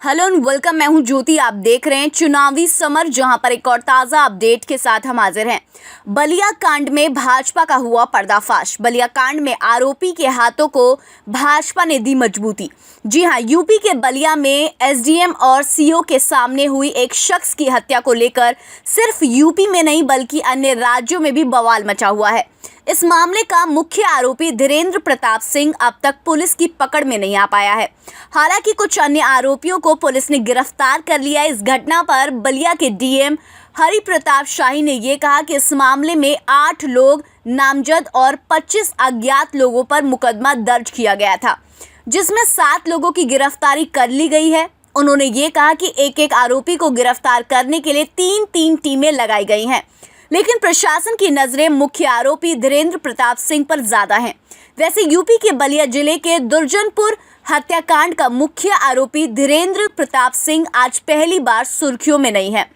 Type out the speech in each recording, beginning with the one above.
Hello and welcome. मैं हूं ज्योति। आप देख रहे हैं चुनावी समर, जहां पर एक और ताजा अपडेट के साथ हम हाजिर हैं। बलिया कांड में भाजपा का हुआ पर्दाफाश। बलिया कांड में आरोपी के हाथों को भाजपा ने दी मजबूती। जी हां, यूपी के बलिया में एसडीएम और सीओ के सामने हुई एक शख्स की हत्या को लेकर सिर्फ यूपी में नहीं बल्कि अन्य राज्यों में भी बवाल मचा हुआ है। इस मामले का मुख्य आरोपी धीरेंद्र प्रताप सिंह अब तक पुलिस की पकड़ में नहीं आ पाया है। हालांकि कुछ अन्य आरोपियों को पुलिस ने गिरफ्तार कर लिया। इस घटना पर बलिया के डीएम हरि प्रताप शाही ने ये कहा कि इस मामले में 8 लोग नामजद और 25 अज्ञात लोगों पर मुकदमा दर्ज किया गया था, जिसमें 7 लोगों की गिरफ्तारी कर ली गई है। उन्होंने ये कहा कि एक आरोपी को गिरफ्तार करने के लिए 3 टीमें लगाई गई हैं, लेकिन प्रशासन की नजरें मुख्य आरोपी धीरेंद्र प्रताप सिंह पर ज्यादा हैं। वैसे यूपी के बलिया जिले के दुर्जनपुर हत्याकांड का मुख्य आरोपी धीरेंद्र प्रताप सिंह आज पहली बार सुर्खियों में नहीं है।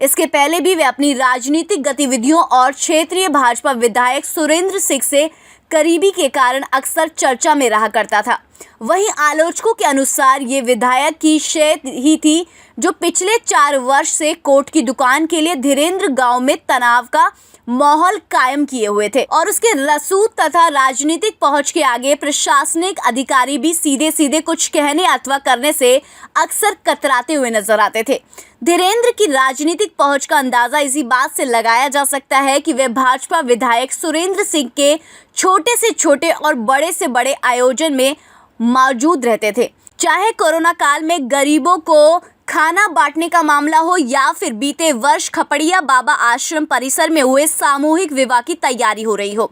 इसके पहले भी वे अपनी राजनीतिक गतिविधियों और क्षेत्रीय भाजपा विधायक सुरेंद्र सिंह से करीबी के कारण अक्सर चर्चा में रहा करता था। वहीं आलोचकों के अनुसार ये विधायक की शय ही थी जो पिछले 4 वर्ष से कोर्ट की दुकान के लिए धीरेंद्र गांव में तनाव का माहौल कायम किए हुए थे और उसके रसूख तथा राजनीतिक पहुंच के आगे प्रशासनिक अधिकारी भी सीधे सीधे कुछ कहने अथवा करने से अक्सर कतराते हुए नजर आते थे। धीरेंद्र की राजनीतिक पहुंच का अंदाजा इसी बात से लगाया जा सकता है कि वे भाजपा विधायक सुरेंद्र सिंह के छोटे से छोटे और बड़े से बड़े आयोजन में मौजूद रहते थे, चाहे कोरोना काल में गरीबों को खाना बांटने का मामला हो या फिर बीते वर्ष खपड़िया बाबा आश्रम परिसर में हुए सामूहिक विवाह की तैयारी हो रही हो।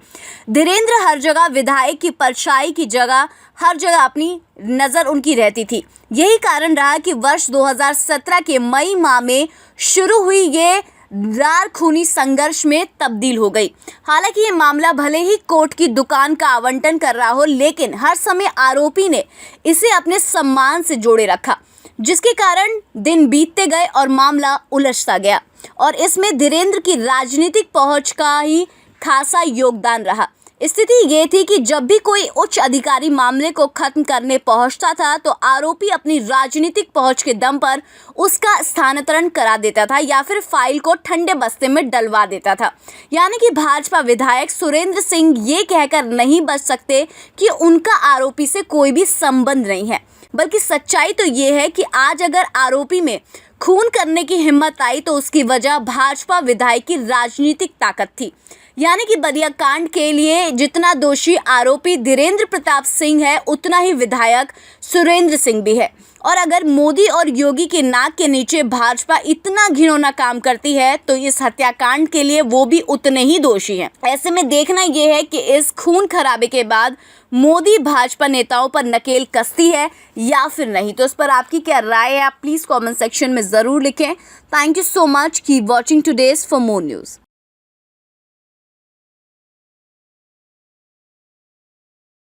धीरेंद्र हर जगह विधायक की परछाई की जगह हर जगह अपनी नजर उनकी रहती थी। यही कारण रहा कि वर्ष 2017 के मई माह में शुरू हुई ये रार खूनी संघर्ष में तब्दील हो गई। हालांकि ये मामला भले ही कोर्ट की दुकान का आवंटन कर रहा हो, लेकिन हर समय आरोपी ने इसे अपने सम्मान से जोड़े रखा, जिसके कारण दिन बीतते गए और मामला उलझता गया और इसमें धीरेंद्र की राजनीतिक पहुंच का ही खासा योगदान रहा। स्थिति ये थी कि जब भी कोई उच्च अधिकारी मामले को खत्म करने पहुंचता था तो आरोपी अपनी राजनीतिक पहुंच के दम पर उसका स्थानांतरण करा देता था या फिर फाइल को ठंडे बस्ते में डलवा देता था। यानी कि भाजपा विधायक सुरेंद्र सिंह ये कहकर नहीं बच सकते कि उनका आरोपी से कोई भी संबंध नहीं है, बल्कि सच्चाई तो ये है कि आज अगर आरोपी में खून करने की हिम्मत आई तो उसकी वजह भाजपा विधायक की राजनीतिक ताकत थी। यानी कि बलिया कांड के लिए जितना दोषी आरोपी धीरेंद्र प्रताप सिंह है, उतना ही विधायक सुरेंद्र सिंह भी है। और अगर मोदी और योगी के नाक के नीचे भाजपा इतना घिनौना काम करती है तो इस हत्याकांड के लिए वो भी उतने ही दोषी हैं। ऐसे में देखना यह है कि इस खून खराबे के बाद मोदी भाजपा नेताओं पर नकेल कसती है या फिर नहीं। तो इस पर आपकी क्या राय है, आप प्लीज़ कमेंट सेक्शन में ज़रूर लिखें। Thank you so much. Keep watching today's for more news.